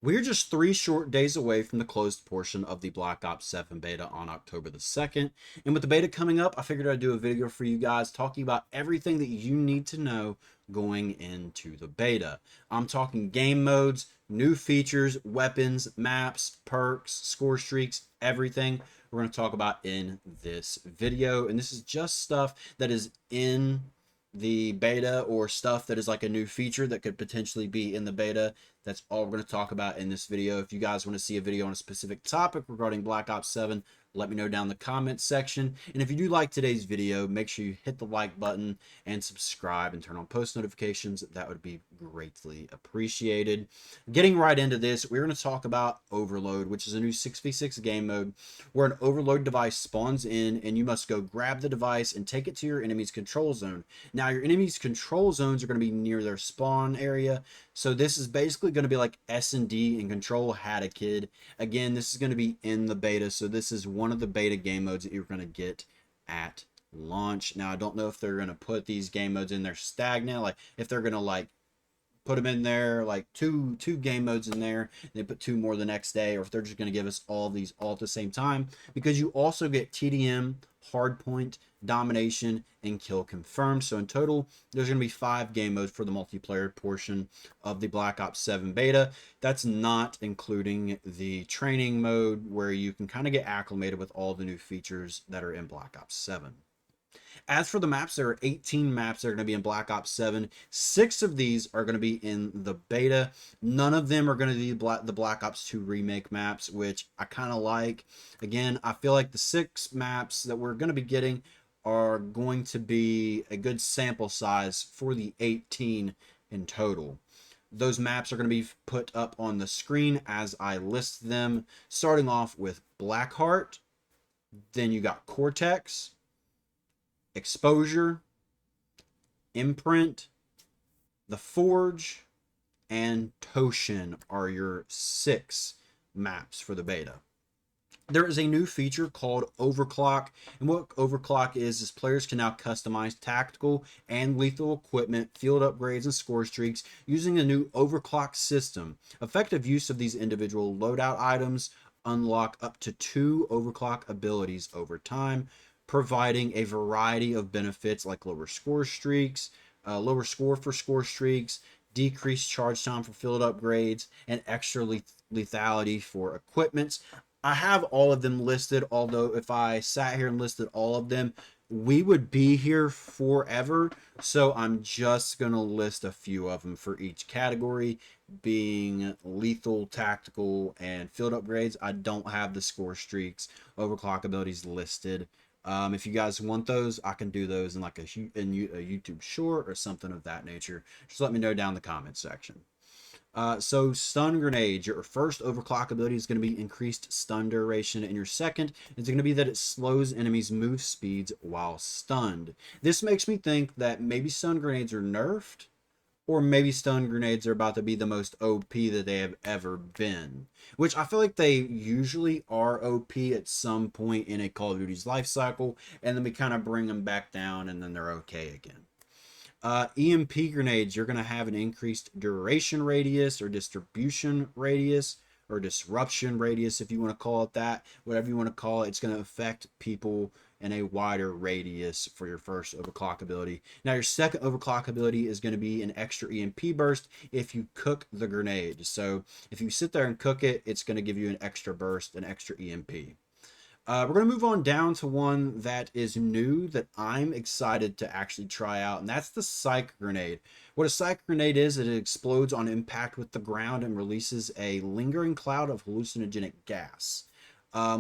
We're just 3 short days away from the closed portion of the Black Ops 7 beta on October the 2nd. And with the beta coming up, I figured I'd do a video for you guys talking about everything that you need to know going into the beta. I'm talking game modes, new features, weapons, maps, perks, score streaks, everything we're going to talk about in this video. And this is just stuff that is in the beta or stuff that is like a new feature that could potentially be in the beta. That's all we're going to talk about in this video. If you guys want to see a video on a specific topic regarding Black Ops 7, let me know down in the comments section. And if you do like today's video, make sure you hit the like button and subscribe and turn on post notifications. That would be greatly appreciated. Getting right into this, we're going to talk about Overload, which is a new 6v6 game mode where an overload device spawns in and you must go grab the device and take it to your enemy's control zone. Now, your enemy's control zones are going to be near their spawn area, so this is basically going to be like S&D and Control had a kid. Again, this is going to be in the beta, so this is one of the beta game modes that you're going to get at launch. Now, I don't know if they're going to put these game modes in there stagnant, like if they're going to like put them in there like two game modes in there, they put two more the next day, or if they're just going to give us all of these all at the same time, because you also get TDM, hardpoint, domination, and kill confirmed. So in total, there's going to be 5 game modes for the multiplayer portion of the Black Ops 7 beta. That's not including the training mode where you can kind of get acclimated with all the new features that are in Black Ops 7. As for the maps, there are 18 maps that are going to be in Black Ops 7. 6 of these are going to be in the beta. None of them are going to be the Black Ops 2 remake maps, which I kind of like. Again, I feel like the 6 maps that we're going to be getting are going to be a good sample size for the 18 in total. Those maps are going to be put up on the screen as I list them, starting off with Blackheart. Then you got Cortex, Exposure, Imprint, The Forge, and Toshin are your 6 maps for the beta. There is a new feature called Overclock, and what Overclock is players can now customize tactical and lethal equipment, field upgrades, and score streaks using a new Overclock system. Effective use of these individual loadout items unlock up to 2 Overclock abilities over time, providing a variety of benefits like lower score streaks, lower score for score streaks, decreased charge time for field upgrades, and extra lethality for equipments. I have all of them listed, although if I sat here and listed all of them, we would be here forever. So I'm just going to list a few of them for each category, being lethal, tactical, and field upgrades. I don't have the score streaks, overclock abilities listed. If you guys want those, I can do those in like a YouTube short or something of that nature. Just let me know down in the comments section. So stun grenade, your first overclock ability is going to be increased stun duration, and your second is going to be that it slows enemies' move speeds while stunned. This makes me think that maybe stun grenades are nerfed, or maybe stun grenades are about to be the most OP that they have ever been. Which I feel like they usually are OP at some point in a Call of Duty's life cycle, and then we kind of bring them back down, and then they're okay again. EMP grenades, you're going to have an increased duration radius or distribution radius or disruption radius, if you want to call it that. Whatever you want to call it, it's going to affect people in a wider radius for your first overclock ability. Now, your second overclock ability is going to be an extra EMP burst if you cook the grenade. So if you sit there and cook it, it's going to give you an extra burst, an extra EMP. We're going to move on down to one that is new that I'm excited to actually try out, and that's the Psych Grenade. What a Psych Grenade is, it explodes on impact with the ground and releases a lingering cloud of hallucinogenic gas,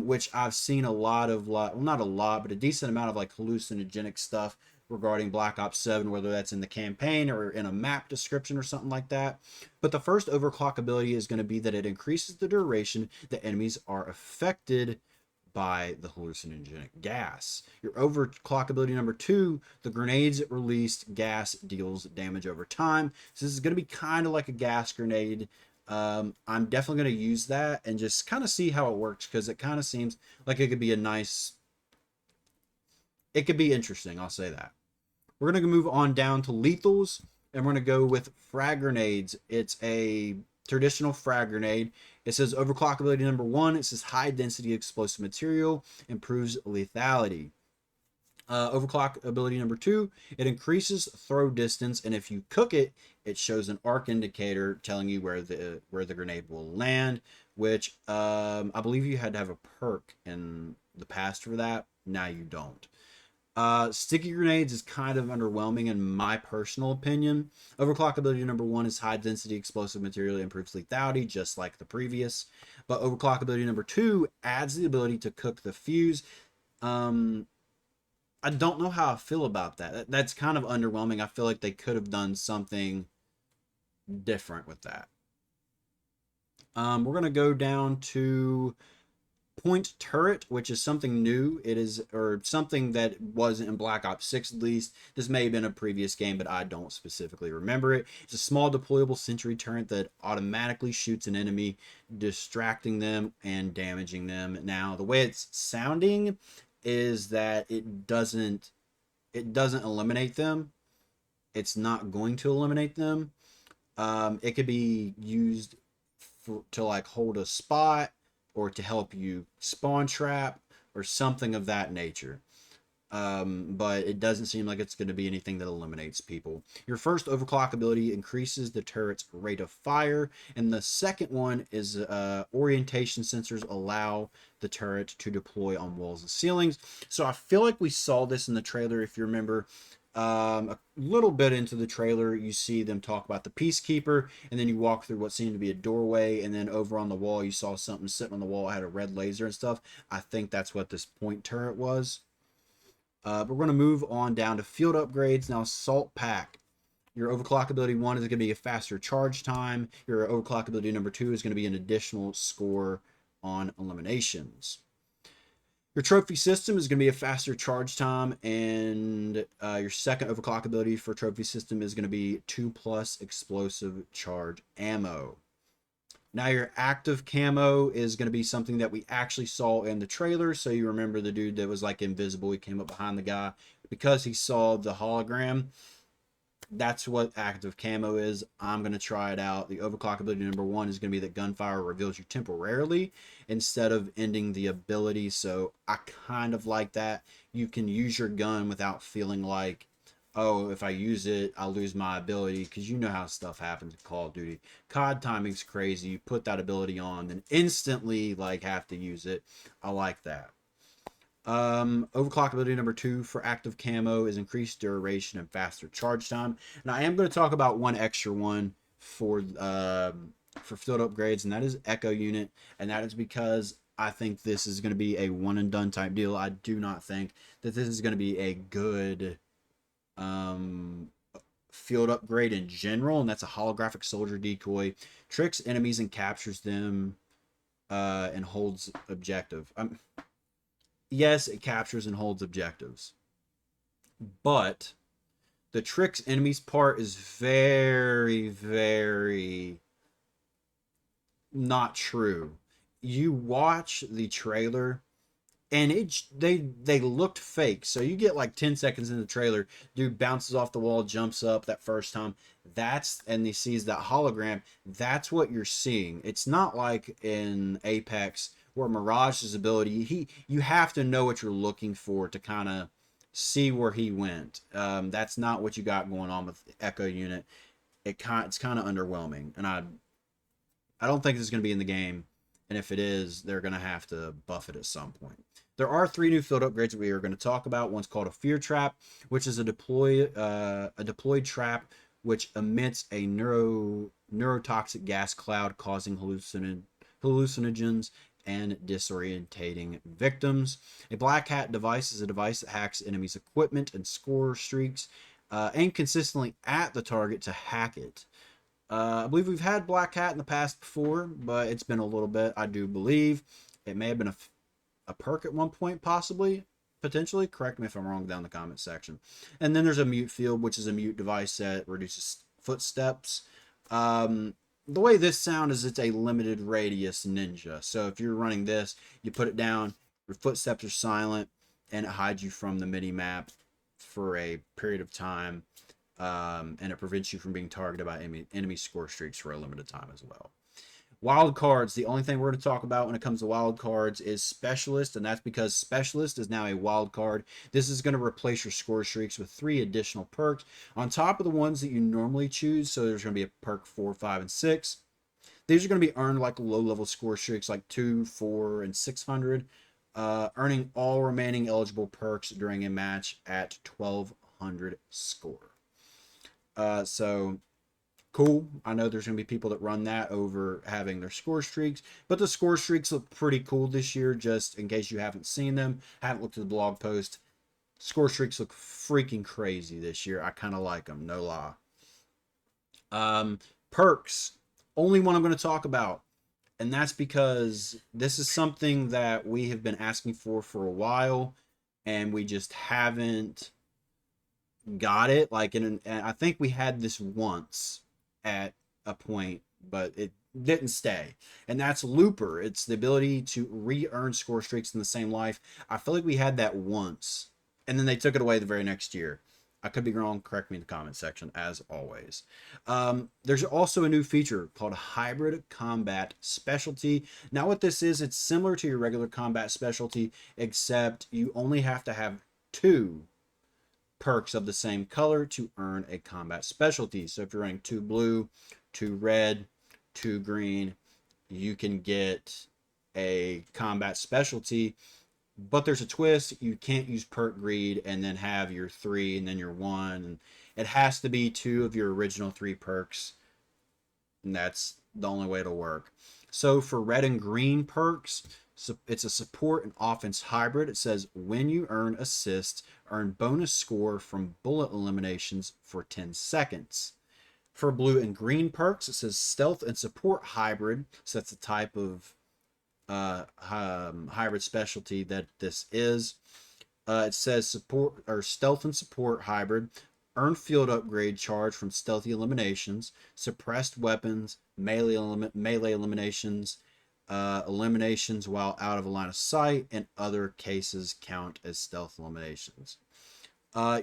which I've seen a lot of, well, not a lot, but a decent amount of like hallucinogenic stuff regarding Black Ops 7, whether that's in the campaign or in a map description or something like that. But the first overclock ability is going to be that it increases the duration that enemies are affected by the hallucinogenic gas. Your overclock ability number 2, the grenades released gas deals damage over time. So this is going to be kind of like a gas grenade. I'm definitely going to use that and just kind of see how it works, because it kind of seems like it could be a nice, it could be interesting, I'll say that. We're going to move on down to lethals, and we're going to go with frag grenades. It's a traditional frag grenade. It says overclock ability number 1. It says high density explosive material, improves lethality. Overclock ability number 2, it increases throw distance, and if you cook it, it shows an arc indicator telling you where the grenade will land. Which I believe you had to have a perk in the past for that. Now you don't. Sticky grenades is kind of underwhelming in my personal opinion. Overclock ability number 1 is high density explosive material, improves lethality, just like the previous. But overclock ability number 2 adds the ability to cook the fuse. I don't know how I feel about that. That's kind of underwhelming. I feel like they could have done something different with that. We're going to go down to point turret, which is something new. It is, or something that wasn't in Black Ops 6 at least. This may have been a previous game, but I don't specifically remember it. It's a small deployable sentry turret that automatically shoots an enemy, distracting them and damaging them. Now, the way it's sounding is that it doesn't eliminate them. It's not going to eliminate them. It could be used to like hold a spot, or to help you spawn trap, or something of that nature. But it doesn't seem like it's going to be anything that eliminates people. Your first overclock ability increases the turret's rate of fire, and the second one is orientation sensors allow the turret to deploy on walls and ceilings. So I feel like we saw this in the trailer, if you remember. A little bit into the trailer, you see them talk about the Peacekeeper, and then you walk through what seemed to be a doorway, and then over on the wall you saw something sitting on the wall, it had a red laser and stuff. I think that's what this point turret was. But we're going to move on down to field upgrades. Now, Assault Pack. Your overclock ability 1 is going to be a faster charge time. Your overclock ability number 2 is going to be an additional score on eliminations. Your trophy system is going to be a faster charge time, and your second overclock ability for trophy system is going to be 2+ explosive charge ammo. Now your active camo is going to be something that we actually saw in the trailer. So you remember the dude that was like invisible, he came up behind the guy because he saw the hologram. That's what active camo is. I'm going to try it out. The overclock ability number 1 is going to be that gunfire reveals you temporarily instead of ending the ability. So I kind of like that. You can use your gun without feeling like, oh, if I use it, I'll lose my ability, because you know how stuff happens in Call of Duty. COD timing's crazy. You put that ability on, then instantly like have to use it. I like that. Overclock ability number 2 for active camo is increased duration and faster charge time. And I am going to talk about one extra one for field upgrades, and that is Echo Unit, and that is because I think this is going to be a one and done type deal. I do not think that this is going to be a good field upgrade in general, and that's a holographic soldier decoy. Tricks enemies and captures them and holds objective. Yes, it captures and holds objectives, but the tricks enemies part is very, very not true. You watch the trailer, and they looked fake. So you get like 10 seconds in the trailer, dude bounces off the wall, jumps up that first time. And he sees that hologram. That's what you're seeing. It's not like in Apex where Mirage's ability, you have to know what you're looking for to kind of see where he went. That's not what you got going on with Echo Unit. It's kind of underwhelming, and I don't think this is going to be in the game. And if it is, they're going to have to buff it at some point. There are 3 new field upgrades that we are going to talk about. One's called a Fear Trap, which is a deployed trap which emits a neurotoxic gas cloud, causing hallucinogens and disorientating victims. A Black Hat device is a device that hacks enemies' equipment and score streaks, aim consistently at the target to hack it. I believe we've had Black Hat in the past before, but it's been a little bit. I do believe it may have been a perk at one point, possibly, potentially. Correct me if I'm wrong down in the comment section. And then there's a mute field, which is a mute device that reduces footsteps. The way this sound is, it's a limited radius ninja. So if you're running this, you put it down, your footsteps are silent, and it hides you from the mini map for a period of time. and it prevents you from being targeted by enemy score streaks for a limited time as well. Wild cards. The only thing we're going to talk about when it comes to wild cards is specialist, and that's because specialist is now a wild card. This is going to replace your score streaks with 3 additional perks on top of the ones that you normally choose. So there's going to be a perk 4, 5, and 6. These are going to be earned like low level score streaks like 2, 4, and 600, earning all remaining eligible perks during a match at 1200 score. So cool. I know there's going to be people that run that over having their score streaks, but the score streaks look pretty cool this year. Just in case you haven't seen them, haven't looked at the blog post, score streaks look freaking crazy this year. I kind of like them, no lie. Perks. Only one I'm going to talk about, and that's because this is something that we have been asking for a while, and we just haven't got it. Like, and I think we had this once at a point, but it didn't stay. And that's Looper. It's the ability to re-earn score streaks in the same life. I feel like we had that once, and then they took it away the very next year. I could be wrong. Correct me in the comment section, as always. There's also a new feature called Hybrid Combat Specialty. Now, what this is, it's similar to your regular combat specialty, except you only have to have 2 perks of the same color to earn a combat specialty. So if you're running 2 blue, 2 red, 2 green, you can get a combat specialty. But there's a twist. You can't use perk greed and then have your 3 and then your 1. And it has to be 2 of your original 3 perks. And that's the only way it'll work. So for red and green perks, it's a support and offense hybrid. It says when you earn assists, earn bonus score from bullet eliminations for 10 seconds. For blue and green perks, it says stealth and support hybrid. So that's the type of hybrid specialty that this is. It says support or stealth and support hybrid. Earn field upgrade charge from stealthy eliminations, suppressed weapons, melee eliminations, eliminations while out of a line of sight, and other cases count as stealth eliminations.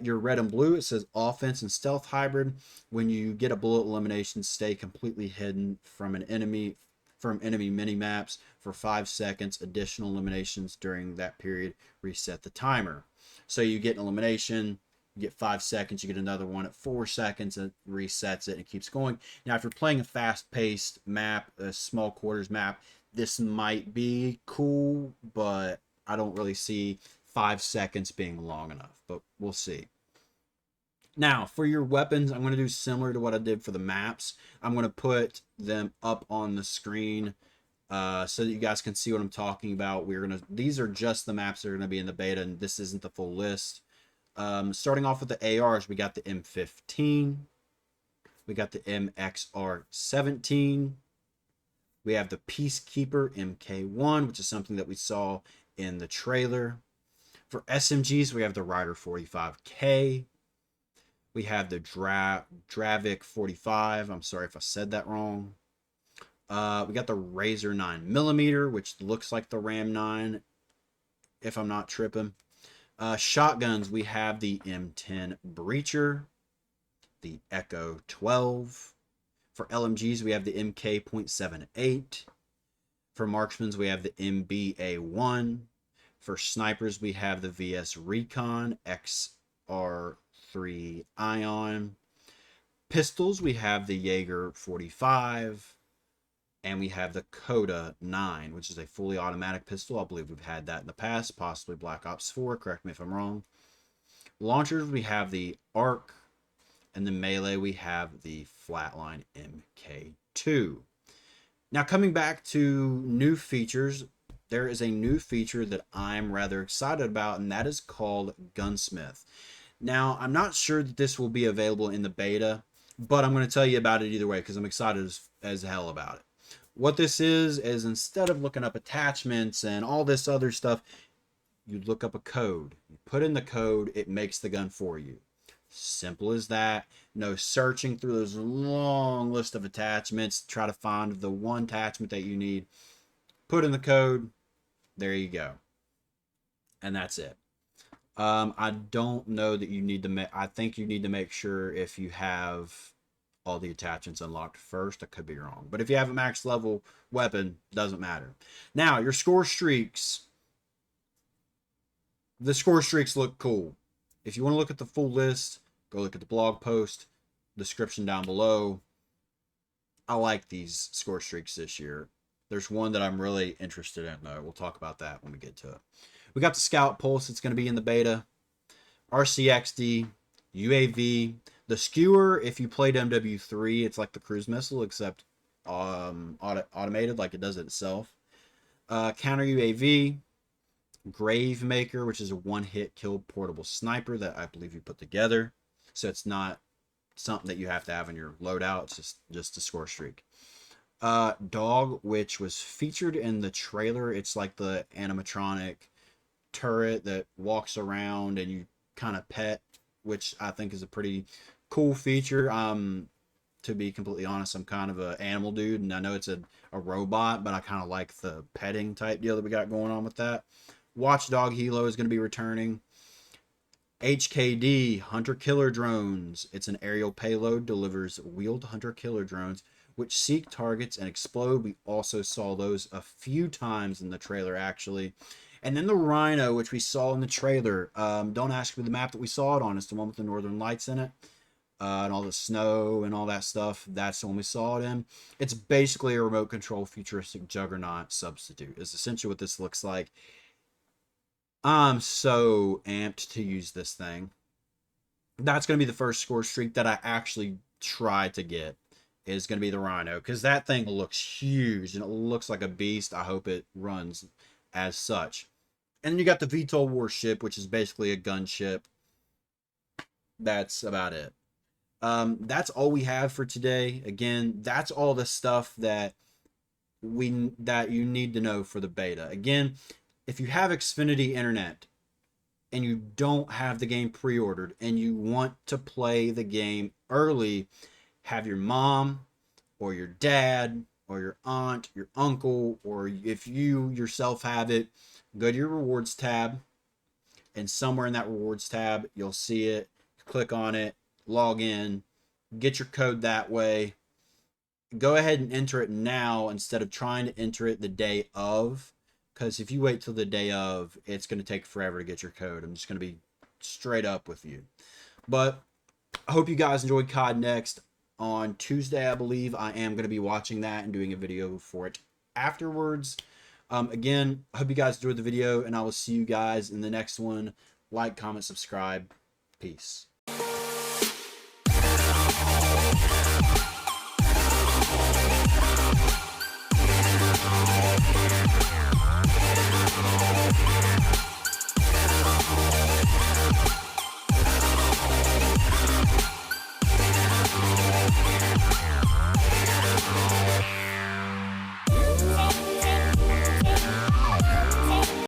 Your red and blue, it says offense and stealth hybrid. When you get a bullet elimination, stay completely hidden from enemy mini maps for 5 seconds. Additional eliminations during that period reset the timer. So you get an elimination, you get 5 seconds, you get another one at 4 seconds, and it resets it and it keeps going. Now, if you're playing a fast-paced map, a small quarters map, this might be cool, but I don't really see 5 seconds being long enough, but we'll see. Now, for your weapons, I'm going to do similar to what I did for the maps. I'm going to put them up on the screen so that you guys can see what I'm talking about. These are just the maps that are going to be in the beta, and this isn't the full list. Starting off with the ARs, we got the M15. We got the MXR17. We have the Peacekeeper MK1, which is something that we saw in the trailer. For SMGs, we have the Ryder 45K. We have the Dravik 45. I'm sorry if I said that wrong. We got the Razor 9mm, which looks like the Ram 9, if I'm not tripping. Shotguns, we have the M10 Breacher, the Echo 12. For LMGs, we have the MK.78. For marksmans, we have the MBA1. For snipers, we have the VS Recon XR3 Ion. Pistols, we have the Jaeger 45. And we have the Coda 9, which is a fully automatic pistol. I believe we've had that in the past, possibly Black Ops 4. Correct me if I'm wrong. Launchers, we have the ARC. And the melee, we have the Flatline MK2. Now, coming back to new features, there is a new feature that I'm rather excited about, and that is called Gunsmith. Now, I'm not sure that this will be available in the beta, but I'm going to tell you about it either way because I'm excited as hell about it. What this is instead of looking up attachments and all this other stuff, you look up a code. You put in the code, it makes the gun for you. Simple as that. No searching through those long list of attachments to try to find the one attachment that you need. Put in the code. There you go. And that's it. I don't know that you need to make. I think you need to make sure if you have all the attachments unlocked first. I could be wrong, but if you have a max level weapon, doesn't matter. Now your score streaks. The score streaks look cool. If you want to look at the full list, go look at the blog post, description down below. I like these score streaks this year. There's one that I'm really interested in, though. We'll talk about that when we get to it. We got the Scout Pulse. It's going to be in the beta. RCXD, UAV, the Skewer. If you played MW3, it's like the cruise missile, except automated, like it does it itself. Counter UAV, Grave Maker, which is a one-hit kill portable sniper that I believe you put together. So it's not something that you have to have in your loadout. It's just a score streak. Dog, which was featured in the trailer. It's like the animatronic turret that walks around and you kind of pet, which I think is a pretty cool feature. To be completely honest, I'm kind of an animal dude, and I know it's a robot, but I kind of like the petting type deal that we got going on with that. Watchdog Helo is going to be returning. HKD, Hunter Killer Drones. It's an aerial payload, delivers wheeled Hunter Killer Drones, which seek targets and explode. We also saw those a few times in the trailer, actually. And then the Rhino, which we saw in the trailer. Don't ask me the map that we saw it on. It's the one with the Northern Lights in it. And all the snow and all that stuff. That's the one we saw it in. It's basically a remote control futuristic juggernaut substitute. Is essentially what this looks like. I'm so amped to use this thing. That's going to be the first score streak that I actually try to get, is going to be the Rhino, because that thing looks huge and it looks like a beast. I hope it runs as such. And then you got the VTOL warship, which is basically a gunship. That's about it. That's all we have for today. Again, that's all the stuff that you need to know for the beta. Again, if you have Xfinity Internet and you don't have the game pre-ordered and you want to play the game early, have your mom or your dad or your aunt, your uncle, or if you yourself have it, go to your rewards tab, and somewhere in that rewards tab, you'll see it. Click on it, log in, get your code that way. Go ahead and enter it now instead of trying to enter it the day of, because if you wait till the day of, it's going to take forever to get your code. I'm just going to be straight up with you. But I hope you guys enjoyed COD Next. On Tuesday, I believe, I am going to be watching that and doing a video for it afterwards. Again, I hope you guys enjoyed the video, and I will see you guys in the next one. Like, comment, subscribe. Peace.